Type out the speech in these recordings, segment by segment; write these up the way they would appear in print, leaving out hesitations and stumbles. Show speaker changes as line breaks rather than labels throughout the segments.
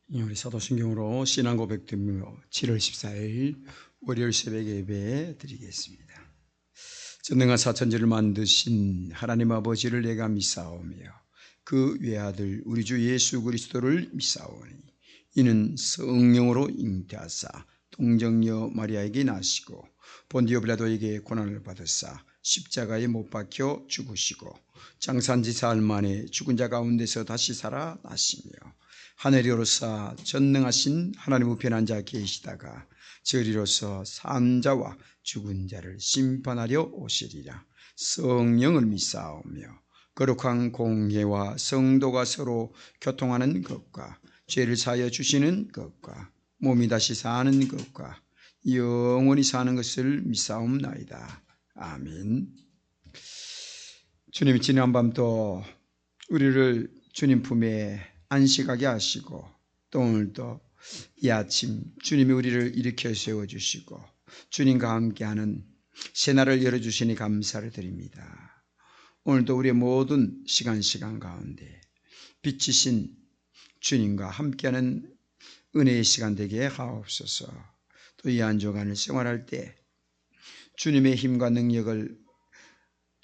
우리 사도신경으로 신앙 고백드리며 7월 14일 월요일 새벽 예배 드리겠습니다. 전능한 사천지를 만드신 하나님 아버지를 내가 믿사오며 그 외아들 우리 주 예수 그리스도를 믿사오니 이는 성령으로 잉태하사 동정녀 마리아에게 나시고 본디오 빌라도에게 고난을 받으사 십자가에 못 박혀 죽으시고 장산지 4일 만에 죽은 자 가운데서 다시 살아나시며 하늘이로서 전능하신 하나님 우편한 자 계시다가 저리로서 산 자와 죽은 자를 심판하려 오시리라. 성령을 믿사오며 거룩한 공회와 성도가 서로 교통하는 것과 죄를 사하여 주시는 것과 몸이 다시 사는 것과 영원히 사는 것을 믿사옵나이다. 아멘. 주님이 지난밤도 우리를 주님 품에 안식하게 하시고 또 오늘도 이 아침 주님이 우리를 일으켜 세워주시고 주님과 함께하는 새날을 열어주시니 감사를 드립니다. 오늘도 우리의 모든 시간 가운데 빛이신 주님과 함께하는 은혜의 시간 되게 하옵소서. 또 이 한 주간을 생활할 때 주님의 힘과 능력을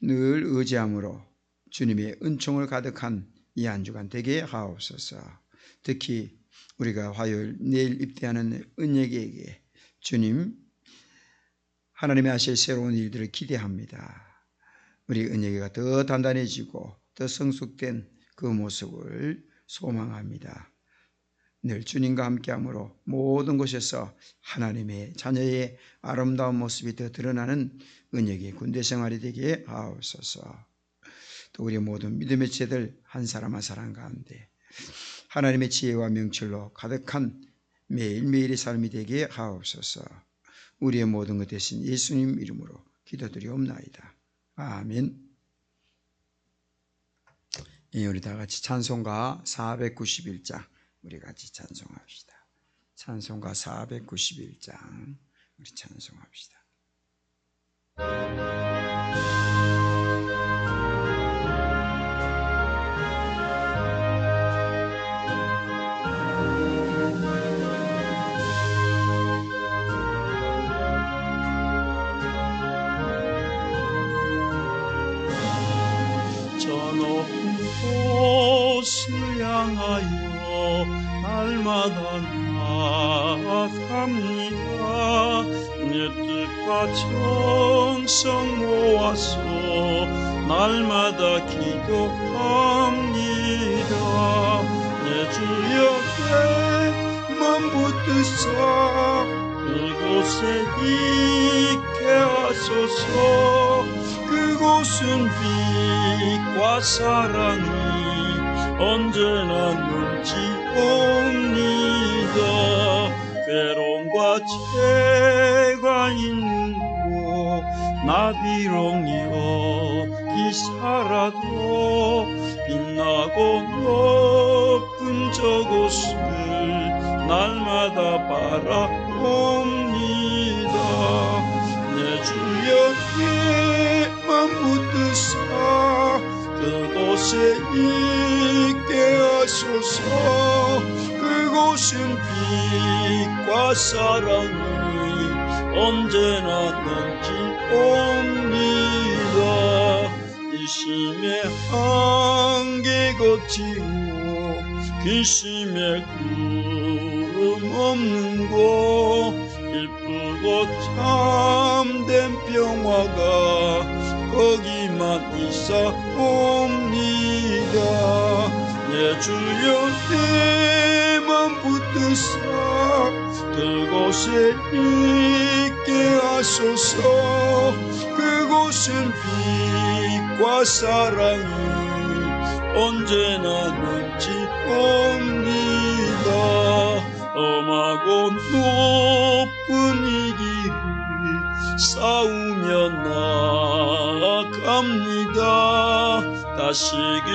늘 의지함으로 주님의 은총을 가득한 이 한 주간 되게 하옵소서. 특히 우리가 화요일 내일 입대하는 은예계에게 주님 하나님이 하실 새로운 일들을 기대합니다. 우리 은예계가 더 단단해지고 더 성숙된 그 모습을 소망합니다. 늘 주님과 함께함으로 모든 곳에서 하나님의 자녀의 아름다운 모습이 더 드러나는 은예계 군대 생활이 되게 하옵소서. 또 우리 모든 믿음의 제들 한 사람 한 사람 가운데 하나님의 지혜와 명철로 가득한 매일매일의 삶이 되게 하옵소서. 우리의 모든 것 대신 예수님 이름으로 기도드리옵나이다. 아멘. 우리 다 같이 찬송가 491장 우리 같이 찬송합시다. 찬송가 491장 우리 찬송합시다.
곳을 향하여 날마다 나아갑니다. 내 뜻과 정성 모아서 날마다 기도합니다. 내 주역에 멈붙으사 그곳에 있게 하소서. 그곳은 빛과 사랑이 언제나 넘치옵니다. 괴로움과 죄가 있는 곳 나 비록 여기 살아도 빛나고 높은 저곳을 날마다 바라봅니다. 내 주역에만 붙드사 그곳에 있게 하소서. 그곳은 빛과 사랑이 언제나 넘치옵니다. 이심의 한계 거치고 귀심의 구름 없는 곳 기쁘고 참된 평화가 거기만 있사옵니다. 내 주역에만 붙드사 그곳에 있게 하소서. 그곳은 빛과 사랑이 언제나 넘치옵니다. 험하고 높은 이 길을 싸우며 나아갑니다. 다시금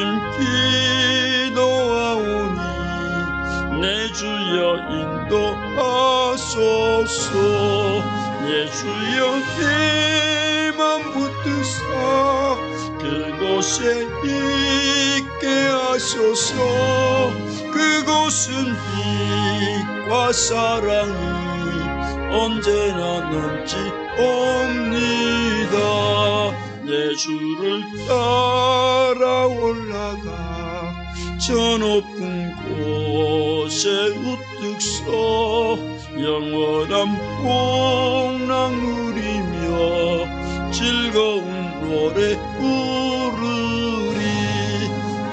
기도하오니 내 주여 인도하소서. 내 주여 에만 붙드사 그곳에 있게 하소서. 그곳은 그곳은 빛과 사랑이 언제나 넘치 옵니다. 예수를 따라 올라가 저 높은 곳에 우뚝 서 영원한 복락 누리며 즐거운 노래 부르리.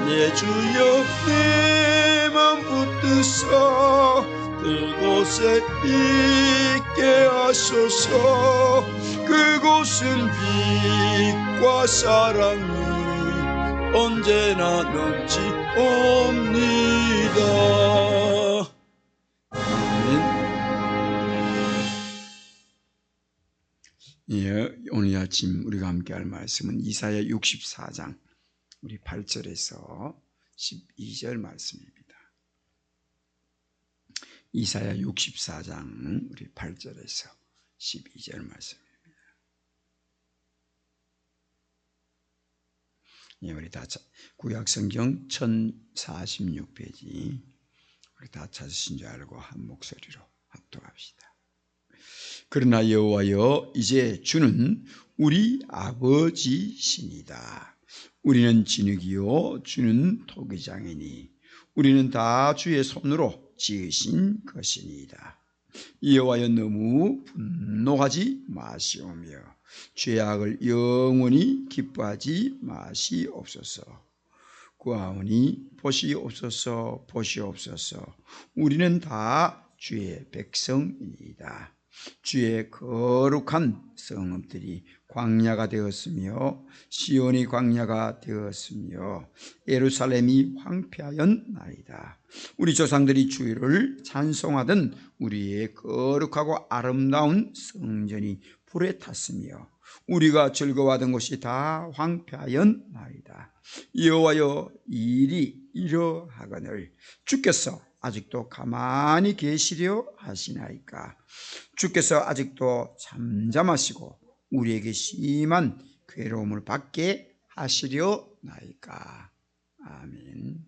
내 주여 내 맘 붙드사 그곳에 있게 하소서. 그곳은 빛과 사랑이 언제나 넘치 옵니다.
예, 오늘 아침 우리가 함께 할 말씀은 이사야 64장 우리 8절에서 12절 말씀입니다. 이사야 64장 우리 8절에서 12절 말씀입니다. 예, 우리 다 구약성경 1046페이지 우리 다 찾으신 줄 알고 한 목소리로 합독합시다. 그러나 여호와여, 이제 주는 우리 아버지시니다. 우리는 진흙이요 주는 토기장이니 우리는 다 주의 손으로 지으신 것이니이다. 여호와여, 너무 분노하지 마시오며 죄악을 영원히 기뻐하지 마시옵소서. 구하오니 보시옵소서, 보시옵소서. 우리는 다 주의 백성이니이다. 주의 거룩한 성읍들이 광야가 되었으며 시온이 광야가 되었으며 예루살렘이 황폐하였나이다. 우리 조상들이 주를 찬송하던 우리의 거룩하고 아름다운 성전이 불에 탔으며 우리가 즐거워하던 곳이 다 황폐하였나이다. 여호와여, 이 일이 이러하거늘 주께서 아직도 가만히 계시려 하시나이까? 주께서 아직도 잠잠하시고 우리에게 심한 괴로움을 받게 하시려나이까? 아멘.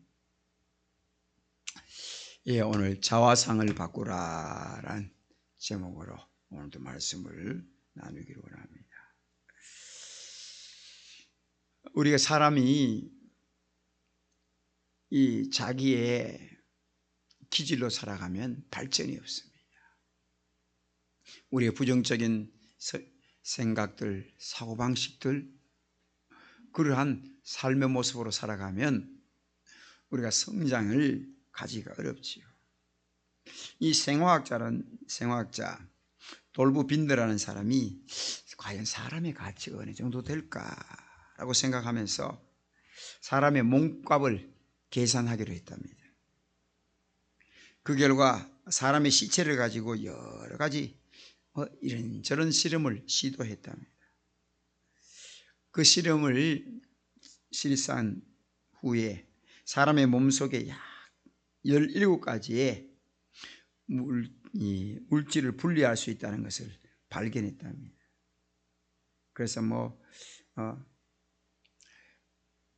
예, 오늘 자화상을 바꾸라란 제목으로 오늘도 말씀을 나누기로 합니다. 우리가 사람이 이 자기의 기질로 살아가면 발전이 없습니다. 우리의 부정적인 생각들, 사고방식들, 그러한 삶의 모습으로 살아가면 우리가 성장을 가지기가 어렵지요. 이 생화학자 돌부 빈더라는 사람이 과연 사람의 가치가 어느 정도 될까라고 생각하면서 사람의 몸값을 계산하기로 했답니다. 그 결과 사람의 시체를 가지고 여러 가지 이런저런 실험을 시도했답니다. 그 실험을 실시한 후에 사람의 몸속에 약 17가지의 물질을 분리할 수 있다는 것을 발견했답니다. 그래서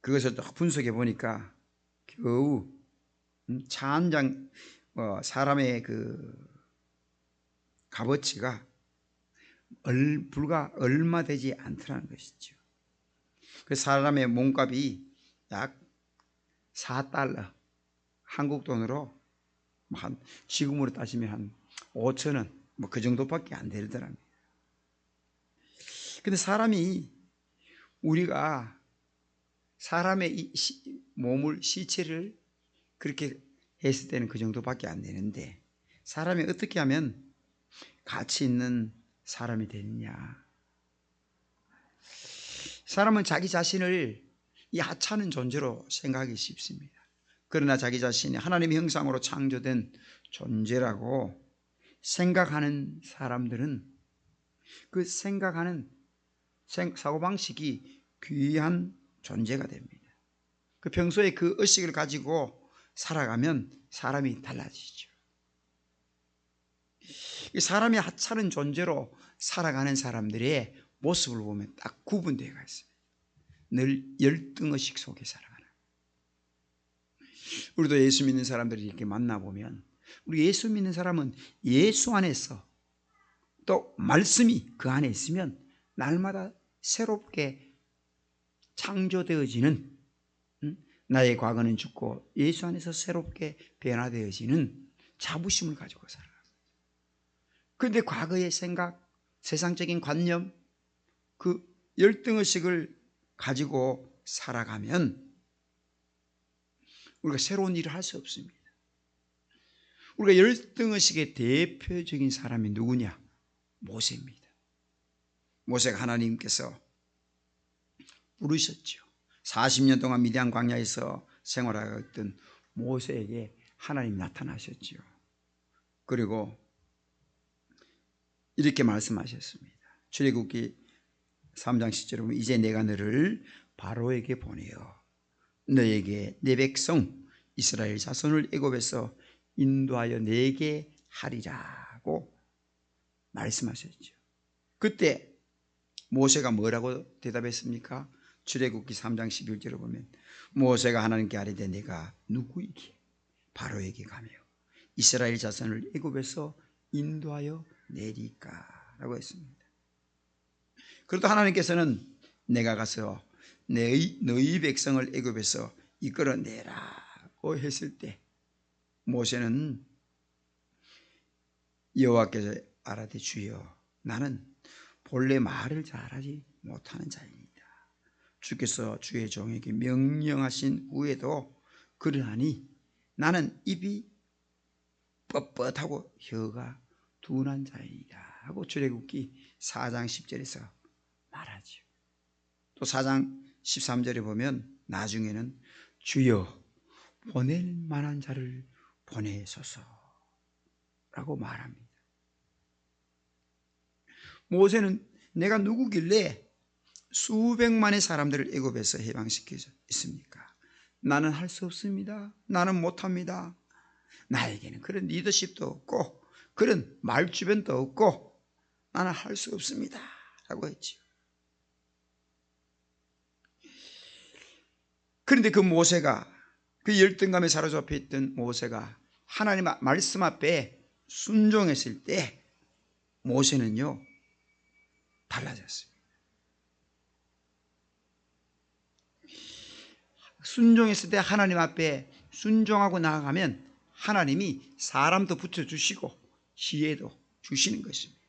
그것을 또 분석해 보니까 겨우 차 한 장 사람의 그 값어치가 불과 얼마 되지 않더라는 것이죠. 그 사람의 몸값이 약 4달러, 한국 돈으로 지금으로 따지면 한 5,000원 그 정도밖에 안 되더랍니다. 근데 우리가 사람의 몸을 시체를 그렇게 했을 때는 그 정도밖에 안 되는데 사람이 어떻게 하면 가치 있는 사람이 되느냐? 사람은 자기 자신을 이 하찮은 존재로 생각하기 쉽습니다. 그러나 자기 자신이 하나님의 형상으로 창조된 존재라고 생각하는 사람들은 그 생각하는 사고방식이 귀한 존재가 됩니다. 그 평소에 그 의식을 가지고 살아가면 사람이 달라지죠. 이 사람이 하찮은 존재로 살아가는 사람들의 모습을 보면 딱 구분되어 있습니다. 늘 열등의식 속에 살아가는. 우리도 예수 믿는 사람들이 이렇게 만나보면 우리 예수 믿는 사람은 예수 안에서 또 말씀이 그 안에 있으면 날마다 새롭게 창조되어지는, 나의 과거는 죽고 예수 안에서 새롭게 변화되어지는 자부심을 가지고 살아요. 그런데 과거의 생각, 세상적인 관념, 그 열등의식을 가지고 살아가면 우리가 새로운 일을 할 수 없습니다. 우리가 열등의식의 대표적인 사람이 누구냐? 모세입니다. 모세가 하나님께서 부르셨죠. 40년 동안 미디안 광야에서 생활하고 있던 모세에게 하나님 나타나셨죠. 그리고 이렇게 말씀하셨습니다. 출애굽기 3장 10절에 보면 이제 내가 너를 바로에게 보내어 너에게 내 백성 이스라엘 자손을 애굽에서 인도하여 내게 하리라고 말씀하셨죠. 그때 모세가 뭐라고 대답했습니까? 출애굽기 3장 11절을 보면 모세가 하나님께 아뢰되 내가 누구이기에 바로에게 가며 이스라엘 자손을 애굽에서 인도하여 내리까 라고 했습니다. 그러다 하나님께서는 내가 가서 너희 백성을 애굽에서 이끌어내라고 했을 때 모세는 여호와께서 아뢰되 주여 나는 본래 말을 잘하지 못하는 자입니다. 주께서 주의 종에게 명령하신 후에도 그러하니 나는 입이 뻣뻣하고 혀가 둔한 자이다 하고 출애굽기 4장 10절에서 말하죠. 또 4장 13절에 보면 나중에는 주여 보낼 만한 자를 보내소서라고 말합니다. 모세는 내가 누구길래 수백만의 사람들을 애굽에서 해방시키겠습니까? 나는 할 수 없습니다. 나는 못합니다. 나에게는 그런 리더십도 없고 그런 말주변도 없고 나는 할 수 없습니다 라고 했죠. 그런데 그 모세가, 그 열등감에 사로잡혀 있던 모세가 하나님 말씀 앞에 순종했을 때 모세는요 달라졌습니다. 순종했을 때 하나님 앞에 순종하고 나아가면 하나님이 사람도 붙여주시고 지혜도 주시는 것입니다.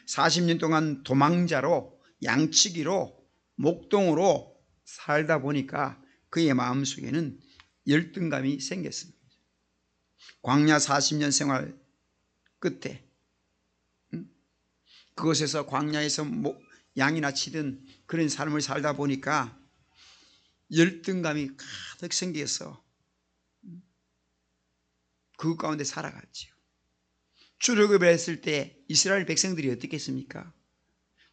40년 동안 도망자로 양치기로 목동으로 살다 보니까 그의 마음속에는 열등감이 생겼습니다. 광야 40년 생활 끝에 그곳에서 광야에서 양이나 치던 그런 삶을 살다 보니까 열등감이 가득 생겨서 그 가운데 살아갔지요. 출애굽을 했을 때 이스라엘 백성들이 어떻게 했습니까?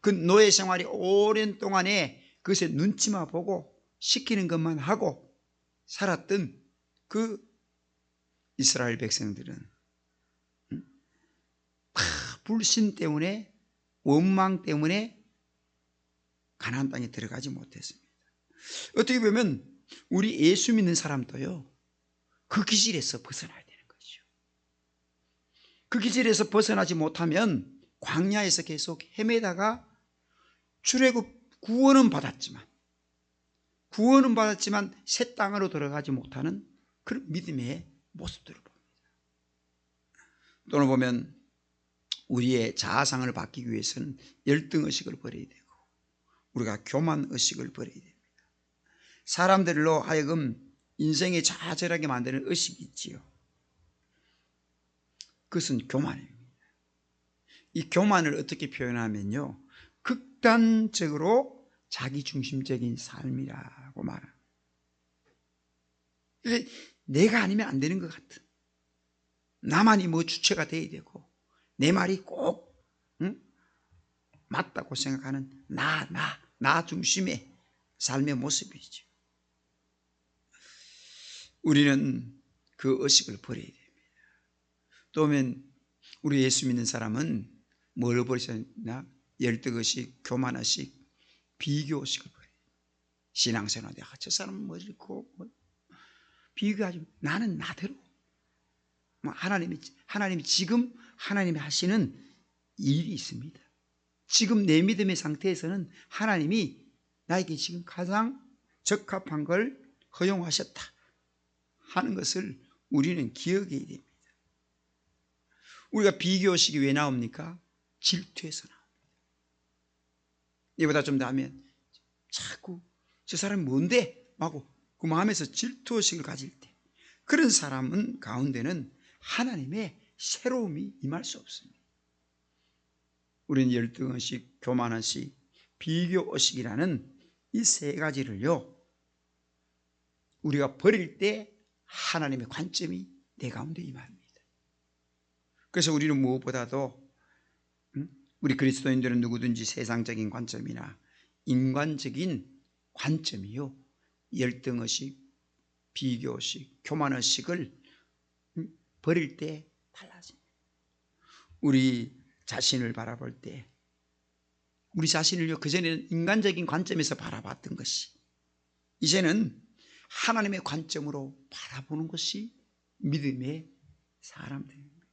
그 노예 생활이 오랜 동안에 그것에 눈치만 보고 시키는 것만 하고 살았던 그 이스라엘 백성들은 불신 때문에 원망 때문에 가나안 땅에 들어가지 못했습니다. 어떻게 보면 우리 예수 믿는 사람도요 그 기질에서 벗어나야 되는 거죠. 그 기질에서 벗어나지 못하면 광야에서 계속 헤매다가 출애굽 구원은 받았지만 새 땅으로 들어가지 못하는 그런 믿음의 모습들을 봅니다. 또는 보면 우리의 자아상을 바뀌기 위해서는 열등의식을 버려야 되고 우리가 교만의식을 버려야 됩니다. 사람들로 하여금 인생에 좌절하게 만드는 의식이 있지요. 그것은 교만입니다. 이 교만을 어떻게 표현하면요 극단적으로 자기중심적인 삶이라고 말합니다. 내가 아니면 안 되는 것 같은, 나만이 뭐 주체가 돼야 되고 내 말이 꼭 맞다고 생각하는 나 중심의 삶의 모습이죠. 우리는 그 의식을 버려야 됩니다. 또 오면 우리 예수 믿는 사람은 뭘 버리셨나? 열등의식, 교만의식, 비교의식을 버려요. 신앙생활에 저 사람은 뭐 이렇고 비교하지. 나는 나대로. 하나님이 지금 하나님이 하시는 일이 있습니다. 지금 내 믿음의 상태에서는 하나님이 나에게 지금 가장 적합한 걸 허용하셨다 하는 것을 우리는 기억해야 됩니다. 우리가 비교의식이 왜 나옵니까? 질투에서 나옵니다. 이보다 좀 더 하면 자꾸 저 사람이 뭔데? 하고 그 마음에서 질투의식을 가질 때, 그런 사람은 가운데는 하나님의 새로움이 임할 수 없습니다. 우리는 열등의식, 교만의식, 비교의식이라는 이 세 가지를요, 우리가 버릴 때 하나님의 관점이 내 가운데 임합니다. 그래서 우리는 무엇보다도 우리 그리스도인들은 누구든지 세상적인 관점이나 인간적인 관점이요, 열등의식, 비교의식, 교만의식을 버릴 때 달라집니다. 우리 자신을 바라볼 때, 우리 자신을요, 그전에는 인간적인 관점에서 바라봤던 것이 이제는 하나님의 관점으로 바라보는 것이 믿음의 사람들입니다.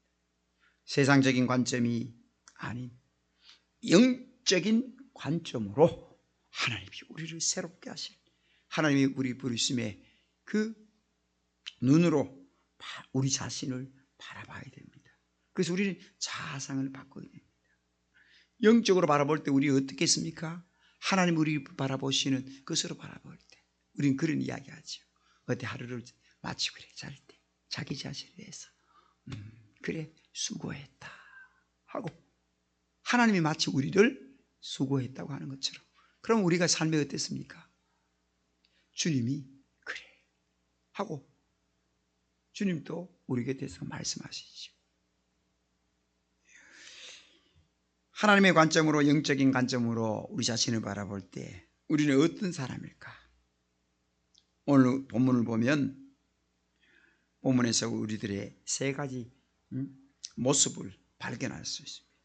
세상적인 관점이 아닌 영적인 관점으로 하나님이 우리를 새롭게 하실, 하나님이 우리 부르심의 그 눈으로 우리 자신을 바라봐야 됩니다. 그래서 우리는 자아상을 바꿔야 됩니다. 영적으로 바라볼 때 우리 어떻게 했습니까? 하나님 우리 바라보시는 것으로 바라볼 때 우리는 그런 이야기 하죠. 어때 하루를 마치고 그래 잘 때 자기 자신을 위해서 그래 수고했다 하고, 하나님이 마치 우리를 수고했다고 하는 것처럼, 그럼 우리가 삶이 어땠습니까? 주님이 그래 하고 주님도 우리 곁에서 말씀하시죠. 하나님의 관점으로, 영적인 관점으로 우리 자신을 바라볼 때 우리는 어떤 사람일까? 오늘 본문을 보면 본문에서 우리들의 세 가지 모습을 발견할 수 있습니다.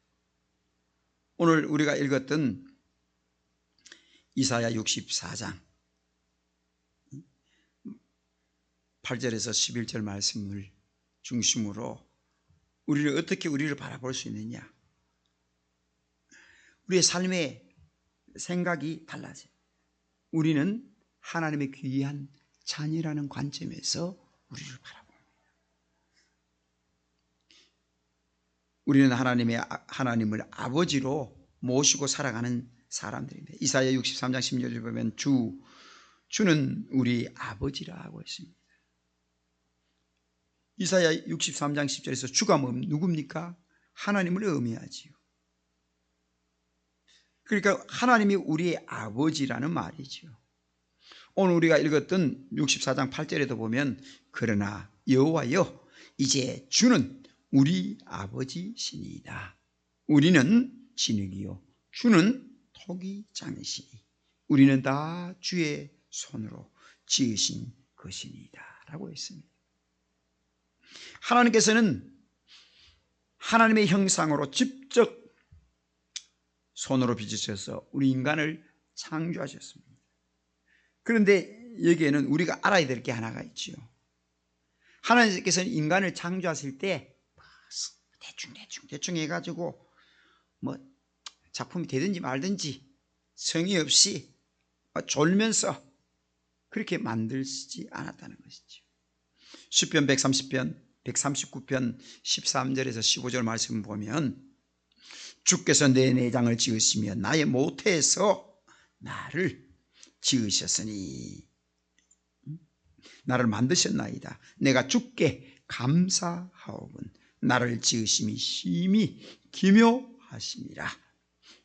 오늘 우리가 읽었던 이사야 64장 8절에서 11절 말씀을 중심으로 우리를 어떻게 우리를 바라볼 수 있느냐, 우리의 삶의 생각이 달라져요. 우리는 하나님의 귀한 자녀라는 관점에서 우리를 바라봅니다. 우리는 하나님을 아버지로 모시고 살아가는 사람들입니다. 이사야 63장 10절을 보면 주는 우리 아버지라 하고 있습니다. 이사야 63장 10절에서 주가 누굽니까? 하나님을 의미하지요. 그러니까 하나님이 우리의 아버지라는 말이죠. 오늘 우리가 읽었던 64장 8절에도 보면 그러나 여호와여 이제 주는 우리 아버지시니이다. 우리는 진흙이요 주는 토기 장이시니 우리는 다 주의 손으로 지으신 것이니이다 라고 했습니다. 하나님께서는 하나님의 형상으로 직접 손으로 빚으셔서 우리 인간을 창조하셨습니다. 그런데 여기에는 우리가 알아야 될 게 하나가 있죠. 하나님께서는 인간을 창조하실 때 대충 해가지고 뭐 작품이 되든지 말든지 성의 없이 졸면서 그렇게 만들지 않았다는 것이죠. 시편 130편 139편 13절에서 15절 말씀 보면 주께서 내 내장을 지으시며 나의 모태에서 나를 지으셨으니 나를 만드셨나이다. 내가 주께 감사하오군. 나를 지으심이 심히 기묘하심이라.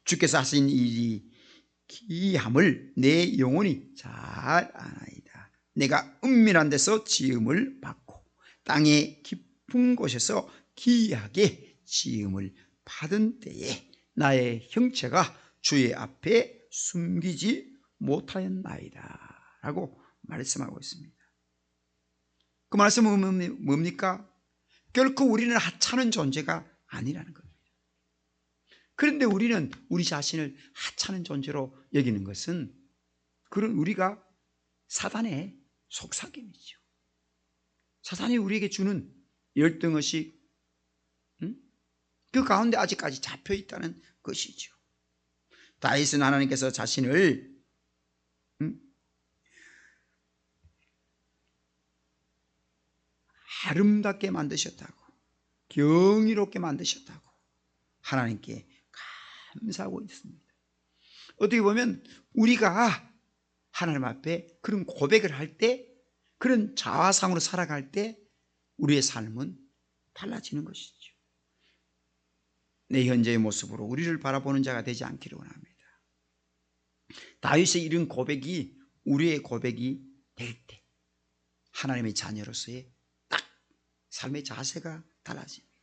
주께서 하신 일이 기이함을 내 영혼이 잘 아나이다. 내가 은밀한 데서 지음을 받고 땅의 깊은 곳에서 기이하게 지음을 받은 때에 나의 형체가 주의 앞에 숨기지 못하였나이다 라고 말씀하고 있습니다. 그 말씀은 뭡니까? 결코 우리는 하찮은 존재가 아니라는 겁니다. 그런데 우리는 우리 자신을 하찮은 존재로 여기는 것은 그런 우리가 사단의 속삭임이죠. 사탄이 우리에게 주는 열등의식, 그 가운데 아직까지 잡혀 있다는 것이죠. 다윗은 하나님께서 자신을 아름답게 만드셨다고, 경이롭게 만드셨다고 하나님께 감사하고 있습니다. 어떻게 보면 우리가 하나님 앞에 그런 고백을 할 때, 그런 자화상으로 살아갈 때 우리의 삶은 달라지는 것이죠. 내 현재의 모습으로 우리를 바라보는 자가 되지 않기를 원합니다. 다윗의 이런 고백이 우리의 고백이 될 때 하나님의 자녀로서의 딱 삶의 자세가 달라집니다.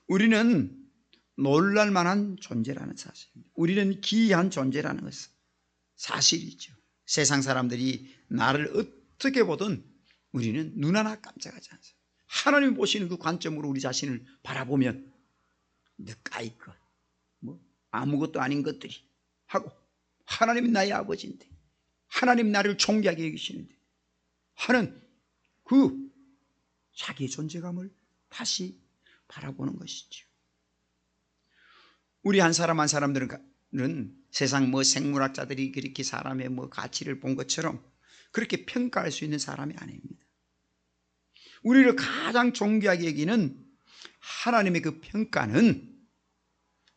우리는 놀랄만한 존재라는 사실입니다. 우리는 기이한 존재라는 것은 사실이죠. 세상 사람들이 나를 어떻게 보든 우리는 눈 하나 깜짝하지 않습니다. 하나님이 보시는 그 관점으로 우리 자신을 바라보면 늦가이 것, 아무것도 아닌 것들이 하고, 하나님이 나의 아버지인데, 하나님 나를 존귀하게 여기시는데 하는 그 자기의 존재감을 다시 바라보는 것이죠. 우리 한 사람 한 사람들은 세상 생물학자들이 그렇게 사람의 가치를 본 것처럼 그렇게 평가할 수 있는 사람이 아닙니다. 우리를 가장 존귀하게 여기는 하나님의 그 평가는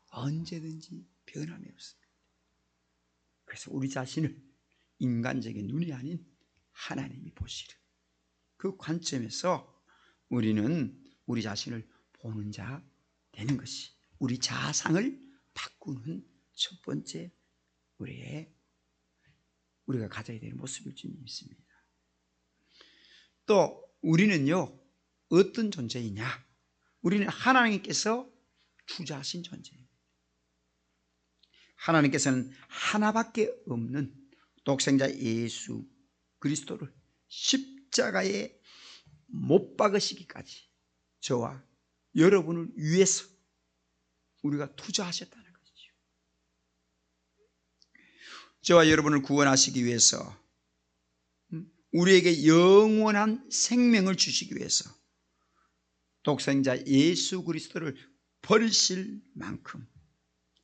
언제든지 변함이 없습니다. 그래서 우리 자신을 인간적인 눈이 아닌 하나님이 보시는 그 관점에서 우리는 우리 자신을 보는 자 되는 것이 우리 자상을 바꾸는 첫 번째 우리가 가져야 되는 모습일 줄 믿습니다. 또 우리는요, 어떤 존재이냐? 우리는 하나님께서 투자하신 존재입니다. 하나님께서는 하나밖에 없는 독생자 예수 그리스도를 십자가에 못 박으시기까지 저와 여러분을 위해서 우리가 투자하셨다는 것이죠. 저와 여러분을 구원하시기 위해서, 우리에게 영원한 생명을 주시기 위해서 독생자 예수 그리스도를 버리실 만큼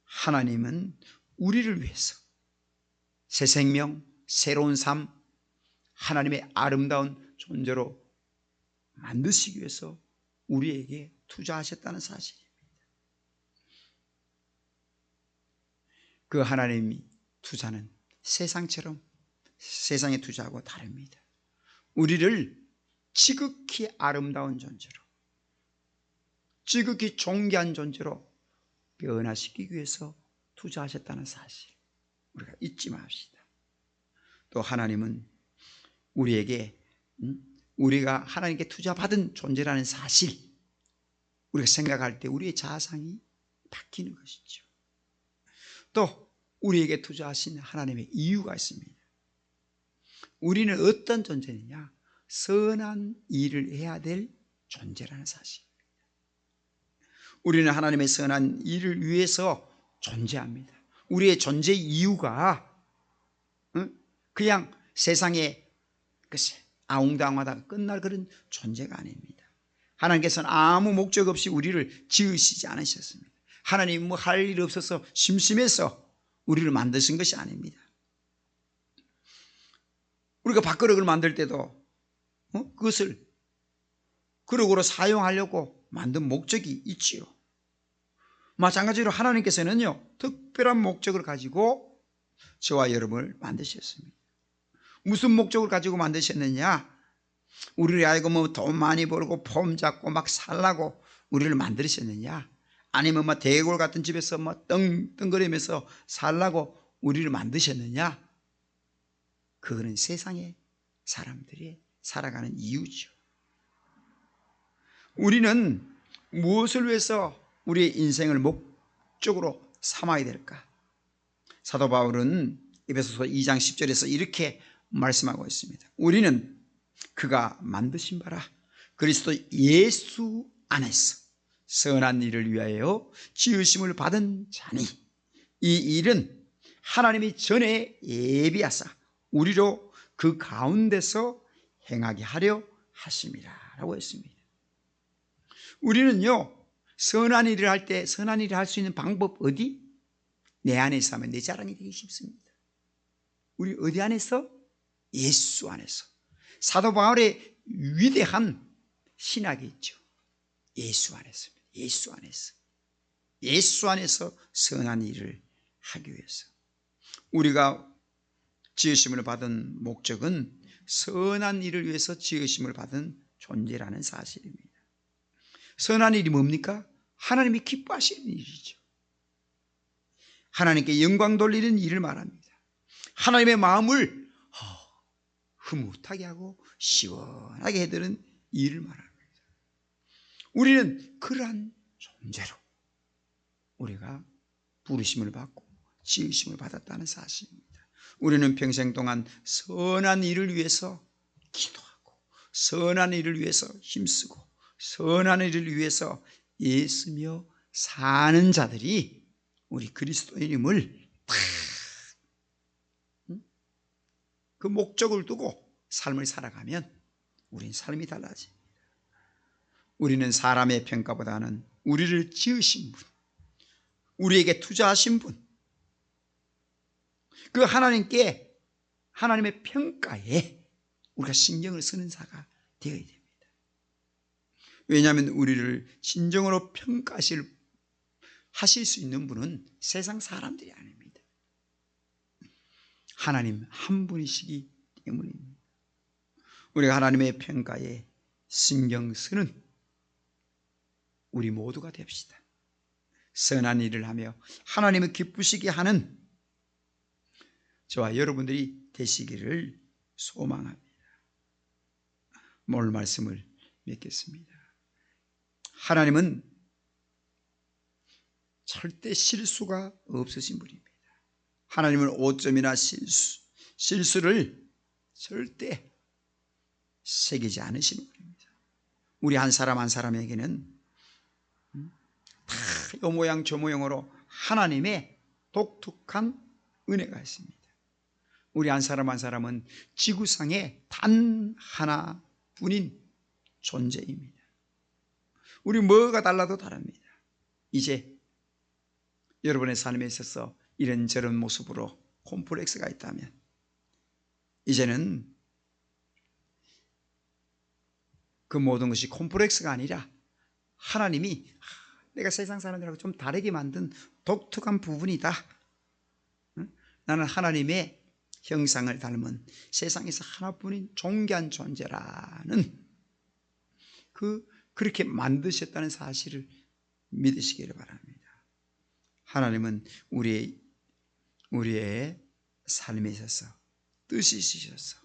하나님은 우리를 위해서 새 생명, 새로운 삶, 하나님의 아름다운 존재로 만드시기 위해서 우리에게 투자하셨다는 사실입니다. 그 하나님이 투자는 세상처럼 세상의 투자하고 다릅니다. 우리를 지극히 아름다운 존재로, 지극히 존귀한 존재로 변화시키기 위해서 투자하셨다는 사실, 우리가 잊지 맙시다. 또 하나님은 우리에게 우리가 하나님께 투자받은 존재라는 사실, 우리가 생각할 때 우리의 자상이 바뀌는 것이죠. 또 우리에게 투자하신 하나님의 이유가 있습니다. 우리는 어떤 존재느냐? 선한 일을 해야 될 존재라는 사실입니다. 우리는 하나님의 선한 일을 위해서 존재합니다. 우리의 존재 이유가 그냥 세상에 아웅다웅하다가 끝날 그런 존재가 아닙니다. 하나님께서는 아무 목적 없이 우리를 지으시지 않으셨습니다. 하나님이 할 일 없어서 심심해서 우리를 만드신 것이 아닙니다. 우리가 밥그릇을 만들 때도 그것을 그릇으로 사용하려고 만든 목적이 있지요. 마찬가지로 하나님께서는요, 특별한 목적을 가지고 저와 여러분을 만드셨습니다. 무슨 목적을 가지고 만드셨느냐? 우리를 알고 돈 많이 벌고 폼 잡고 막 살라고 우리를 만드셨느냐? 아니면 대골 같은 집에서 떵떵거리면서 살라고 우리를 만드셨느냐? 그거는 세상의 사람들이 살아가는 이유죠. 우리는 무엇을 위해서 우리의 인생을 목적으로 삼아야 될까? 사도 바울은 에베소서 2장 10절에서 이렇게 말씀하고 있습니다. 우리는 그가 만드신 바라 그리스도 예수 안에서 선한 일을 위하여 지으심을 받은 자니, 이 일은 하나님이 전에 예비하사 우리로 그 가운데서 행하게 하려 하심이라 라고 했습니다. 우리는요, 선한 일을 할 때 선한 일을 할 수 있는 방법 어디? 내 안에서 하면 내 자랑이 되기 쉽습니다. 우리 어디 안에서? 예수 안에서. 사도 바울의 위대한 신학이 있죠. 예수 안에서. 예수 안에서. 예수 안에서 선한 일을 하기 위해서. 우리가 지으심을 받은 목적은 선한 일을 위해서 지으심을 받은 존재라는 사실입니다. 선한 일이 뭡니까? 하나님이 기뻐하시는 일이죠. 하나님께 영광 돌리는 일을 말합니다. 하나님의 마음을 흐뭇하게 하고 시원하게 해드리는 일을 말합니다. 우리는 그러한 존재로 우리가 부르심을 받고 지으심을 받았다는 사실입니다. 우리는 평생 동안 선한 일을 위해서 기도하고 선한 일을 위해서 힘쓰고 선한 일을 위해서 애쓰며 사는 자들이 우리 그리스도인임을 그 목적을 두고 삶을 살아가면 우린 삶이 달라집니다. 우리는 사람의 평가보다는 우리를 지으신 분, 우리에게 투자하신 분, 그 하나님께 하나님의 평가에 우리가 신경을 쓰는 자가 되어야 됩니다. 왜냐하면 우리를 진정으로 평가하실 수 있는 분은 세상 사람들이 아닙니다. 하나님 한 분이시기 때문입니다. 우리가 하나님의 평가에 신경 쓰는 우리 모두가 됩시다. 선한 일을 하며 하나님을 기쁘시게 하는 저와 여러분들이 되시기를 소망합니다. 오늘 말씀을 맺겠습니다. 하나님은 절대 실수가 없으신 분입니다. 하나님은 오점이나 실수를 절대 새기지 않으시는 분입니다. 우리 한 사람 한 사람에게는 다 이 모양 저 모양으로 하나님의 독특한 은혜가 있습니다. 우리 한 사람 한 사람은 지구상에 단 하나뿐인 존재입니다. 우리 뭐가 달라도 다릅니다. 이제 여러분의 삶에 있어서 이런저런 모습으로 콤플렉스가 있다면 이제는 그 모든 것이 콤플렉스가 아니라 하나님이 내가 세상 사람들하고 좀 다르게 만든 독특한 부분이다. 나는 하나님의 형상을 닮은 세상에서 하나뿐인 존귀한 존재라는 그렇게 만드셨다는 사실을 믿으시기를 바랍니다. 하나님은 우리의 삶에 있어서 뜻이 있으셔서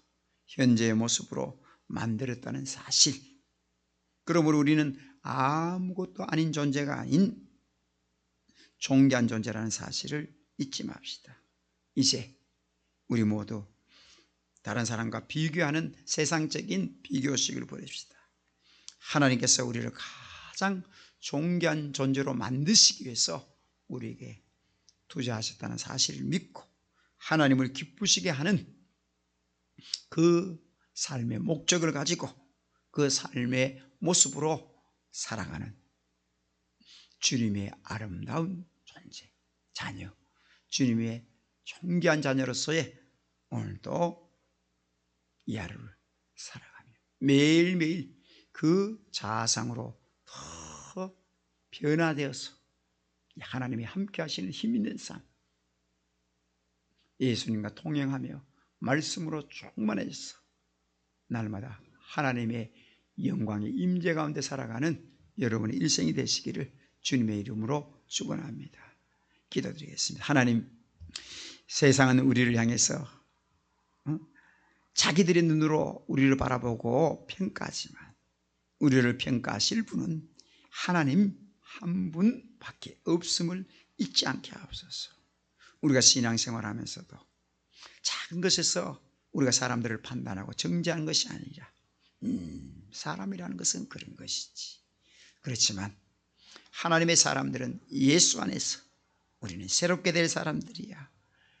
현재의 모습으로 만들었다는 사실, 그러므로 우리는 아무것도 아닌 존재가 아닌 존귀한 존재라는 사실을 잊지 맙시다. 이제 우리 모두 다른 사람과 비교하는 세상적인 비교식을 버립시다. 하나님께서 우리를 가장 존귀한 존재로 만드시기 위해서 우리에게 투자하셨다는 사실을 믿고 하나님을 기쁘시게 하는 그 삶의 목적을 가지고 그 삶의 모습으로 살아가는 주님의 아름다운 존재, 자녀, 주님의 존귀한 자녀로서의 오늘도 이 하루를 살아가며 매일매일 그 자아상으로 더 변화되어서 하나님이 함께 하시는 힘 있는 삶, 예수님과 동행하며 말씀으로 충만해져서 날마다 하나님의 영광의 임재 가운데 살아가는 여러분의 일생이 되시기를 주님의 이름으로 축원합니다. 기도드리겠습니다. 하나님, 세상은 우리를 향해서 자기들의 눈으로 우리를 바라보고 평가하지만 우리를 평가하실 분은 하나님 한 분밖에 없음을 잊지 않게 하옵소서. 우리가 신앙생활하면서도 작은 것에서 우리가 사람들을 판단하고 정죄하는 것이 아니라 사람이라는 것은 그런 것이지. 그렇지만 하나님의 사람들은 예수 안에서 우리는 새롭게 될 사람들이야.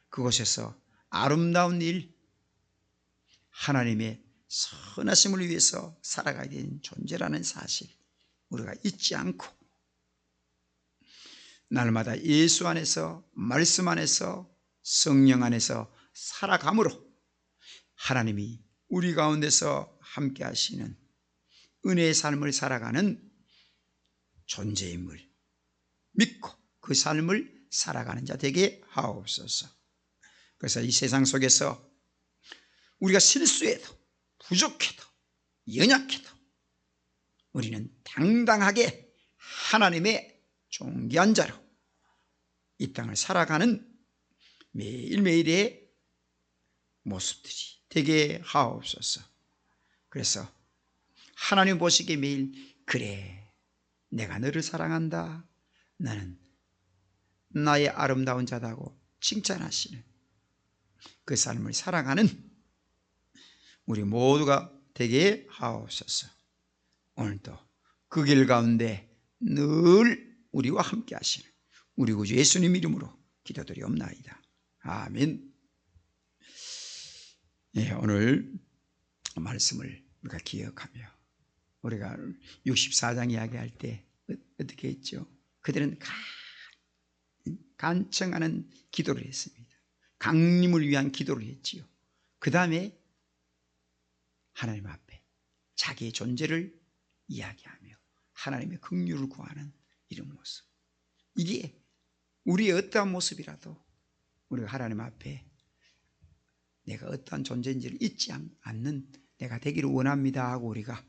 그곳에서 아름다운 일, 하나님의 선하심을 위해서 살아가야 되는 존재라는 사실 우리가 잊지 않고 날마다 예수 안에서, 말씀 안에서, 성령 안에서 살아감으로 하나님이 우리 가운데서 함께 하시는 은혜의 삶을 살아가는 존재임을 믿고 그 삶을 살아가는 자 되게 하옵소서. 그래서 이 세상 속에서 우리가 실수해도 부족해도 연약해도 우리는 당당하게 하나님의 존귀한 자로 이 땅을 살아가는 매일매일의 모습들이 되게 하옵소서. 그래서 하나님 보시기에 매일 그래 내가 너를 사랑한다, 나는 나의 아름다운 자다고 칭찬하시는 그 삶을 살아가는 우리 모두가 되게 하옵소서. 오늘도 그 길 가운데 늘 우리와 함께 하시는 우리 구주 예수님 이름으로 기도드리옵나이다. 아멘. 예, 오늘 말씀을 우리가 기억하며 우리가 64장 이야기할 때 어떻게 했죠? 그들은 간청하는 기도를 했습니다. 강림을 위한 기도를 했지요. 그 다음에 하나님 앞에 자기의 존재를 이야기하며 하나님의 긍휼을 구하는 이런 모습, 이게 우리의 어떠한 모습이라도 우리가 하나님 앞에 내가 어떠한 존재인지를 잊지 않는 내가 되기를 원합니다 하고 우리가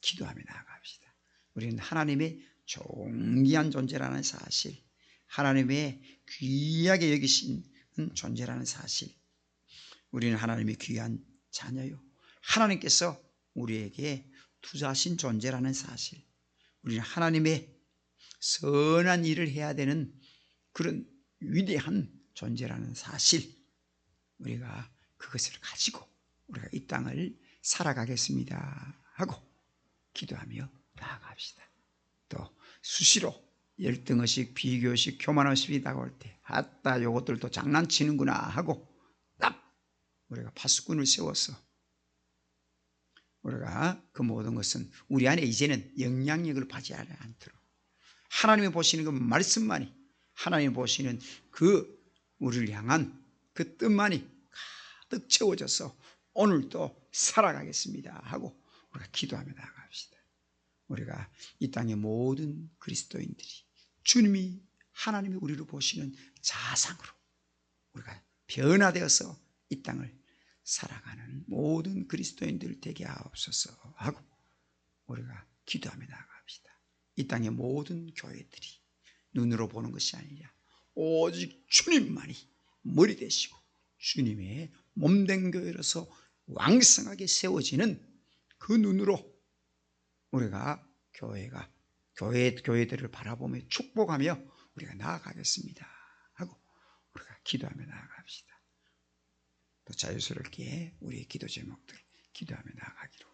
기도하며 나아갑시다. 우리는 하나님의 존귀한 존재라는 사실, 하나님의 귀하게 여기신 존재라는 사실, 우리는 하나님의 귀한 자녀요, 하나님께서 우리에게 투자하신 존재라는 사실, 우리는 하나님의 선한 일을 해야 되는 그런 위대한 존재라는 사실, 우리가 그것을 가지고 우리가 이 땅을 살아가겠습니다 하고 기도하며 나아갑시다. 또 수시로 열등의식, 비교의식, 교만의식이 다가올 때 아따 요것들도 장난치는구나 하고 딱 우리가 파수꾼을 세워서 우리가 그 모든 것은 우리 안에 이제는 영향력을 발휘하지 않도록 하나님이 보시는 그 말씀만이, 하나님이 보시는 그 우리를 향한 그 뜻만이 가득 채워져서 오늘도 살아가겠습니다 하고 우리가 기도하며 나아갑시다. 우리가 이 땅의 모든 그리스도인들이 주님이 하나님이 우리를 보시는 자상으로 우리가 변화되어서 이 땅을 살아가는 모든 그리스도인들 되게 하옵소서 하고 우리가 기도하며 나아갑시다. 이 땅의 모든 교회들이 눈으로 보는 것이 아니라 오직 주님만이 머리 되시고 주님의 몸된 교회로서 왕성하게 세워지는 그 눈으로 우리가 교회들을 바라보며 축복하며 우리가 나아가겠습니다 하고 우리가 기도하며 나아갑시다. 또 자유스럽게 우리의 기도 제목들 기도하며 나아가기로